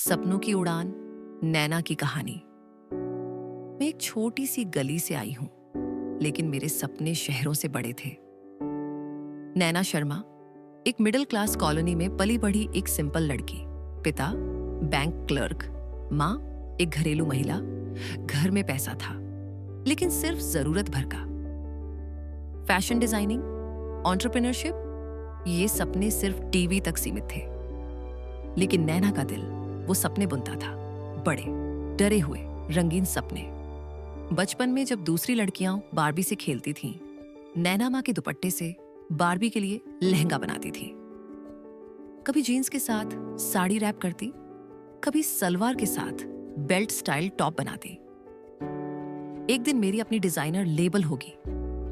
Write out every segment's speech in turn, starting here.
सपनों की उड़ान, नैना की कहानी। मैं एक छोटी सी गली से आई हूं, लेकिन मेरे सपने शहरों से बड़े थे। नैना शर्मा एक मिडिल क्लास कॉलोनी में पली बढ़ी एक सिंपल लड़की। पिता बैंक क्लर्क, माँ एक घरेलू महिला। घर में पैसा था, लेकिन सिर्फ जरूरत भर का। फैशन डिजाइनिंग, एंटरप्रेन्योरशिप, ये सपने सिर्फ टीवी तक सीमित थे। लेकिन नैना का दिल वो सपने बुनता था, बड़े, डरे हुए, रंगीन सपने। बचपन में जब दूसरी लड़कियां बारबी से खेलती थीं, नैना माँ के दुपट्टे से बारबी के लिए लहंगा बनाती थी। कभी जीन्स के साथ साड़ी रैप करती, कभी सलवार के साथ बेल्ट स्टाइल टॉप बनाती। एक दिन मेरी अपनी डिजाइनर लेबल होगी,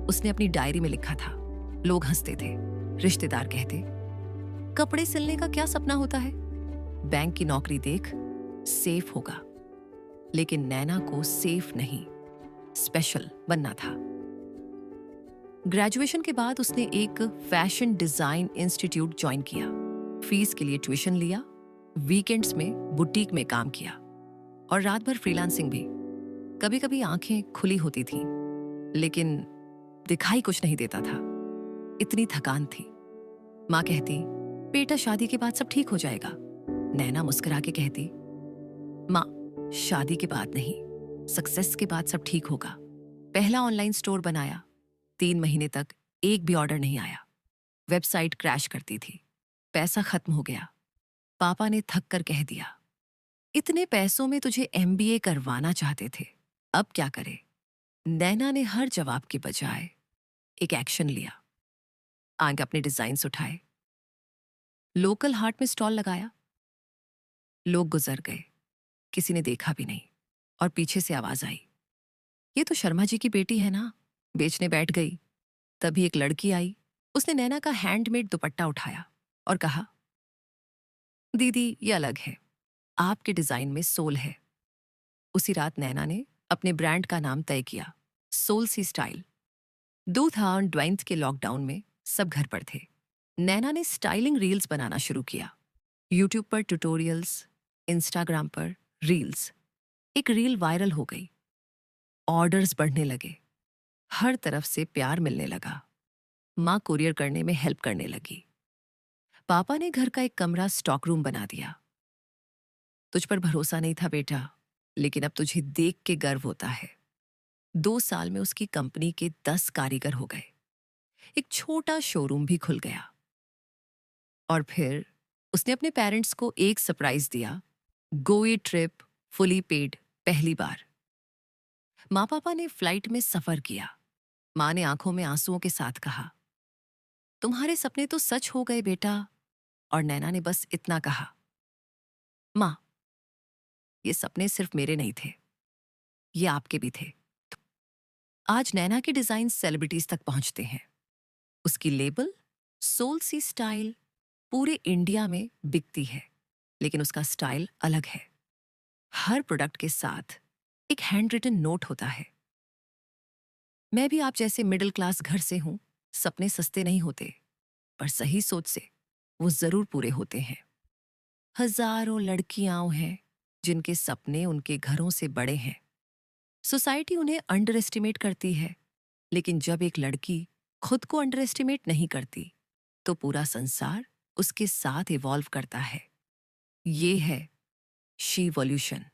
उसने अपनी डायरी में लिखा था। लोग हंसते थे, रिश्तेदार कहते, कपड़े सिलने का क्या सपना होता है, बैंक की नौकरी देख, सेफ होगा। लेकिन नैना को सेफ नहीं, स्पेशल बनना था। ग्रेजुएशन के बाद उसने एक फैशन डिजाइन इंस्टीट्यूट ज्वाइन किया, फीस के लिए ट्यूशन लिया, वीकेंड्स में बुटीक में काम किया और रात भर फ्रीलांसिंग भी। कभी कभी आंखें खुली होती थीं, लेकिन दिखाई कुछ नहीं देता था, इतनी थकान थी। माँ कहती, बेटा शादी के बाद सब ठीक हो जाएगा। नैना मुस्कुरा के कहती, माँ शादी के बाद नहीं, सक्सेस के बाद सब ठीक होगा। पहला ऑनलाइन स्टोर बनाया, 3 महीने तक एक भी ऑर्डर नहीं आया। वेबसाइट क्रैश करती थी, पैसा खत्म हो गया। पापा ने थक कर कह दिया, इतने पैसों में तुझे MBA करवाना चाहते थे, अब क्या करे। नैना ने हर जवाब के बजाय एक एक्शन लिया। आगे अपने डिजाइन्स उठाए, लोकल हाट में स्टॉल लगाया। लोग गुजर गए, किसी ने देखा भी नहीं, और पीछे से आवाज आई, ये तो शर्मा जी की बेटी है ना। बेचने बैठ गई। तभी एक लड़की आई, उसने नैना का हैंडमेड दुपट्टा उठाया और कहा, दीदी ये अलग है, आपके डिजाइन में सोल है। उसी रात नैना ने अपने ब्रांड का नाम तय किया, सोल सी स्टाइल। 2020 के लॉकडाउन में सब घर पर थे। नैना ने स्टाइलिंग रील्स बनाना शुरू किया, यूट्यूब पर ट्यूटोरियल्स, इंस्टाग्राम पर रील्स। एक रील वायरल हो गई, ऑर्डर्स बढ़ने लगे, हर तरफ से प्यार मिलने लगा। माँ कुरियर करने में हेल्प करने लगी। पापा ने घर का एक कमरा स्टॉक रूम बना दिया। तुझ पर भरोसा नहीं था बेटा, लेकिन अब तुझे देख के गर्व होता है। 2 साल में उसकी कंपनी के 10 कारीगर हो गए, एक छोटा शोरूम भी खुल गया। और फिर उसने अपने पेरेंट्स को एक सरप्राइज दिया, गोवा ट्रिप, फुली पेड, पहली बार। माँ पापा ने फ्लाइट में सफर किया। माँ ने आंखों में आंसुओं के साथ कहा, तुम्हारे सपने तो सच हो गए बेटा। और नैना ने बस इतना कहा, माँ ये सपने सिर्फ मेरे नहीं थे, ये आपके भी थे। आज नैना के डिजाइन सेलिब्रिटीज तक पहुंचते हैं। उसकी लेबल सोल सी स्टाइल पूरे इंडिया में बिकती है, लेकिन उसका स्टाइल अलग है। हर प्रोडक्ट के साथ एक हैंड रिटन नोट होता है। मैं भी आप जैसे मिडिल क्लास घर से हूं। सपने सस्ते नहीं होते, पर सही सोच से वो जरूर पूरे होते हैं। हजारों लड़कियां हैं जिनके सपने उनके घरों से बड़े हैं। सोसाइटी उन्हें अंडर एस्टिमेट करती है, लेकिन जब एक लड़की खुद को अंडर एस्टिमेट नहीं करती, तो पूरा संसार उसके साथ इवॉल्व करता है। ये है शी वॉल्यूशन।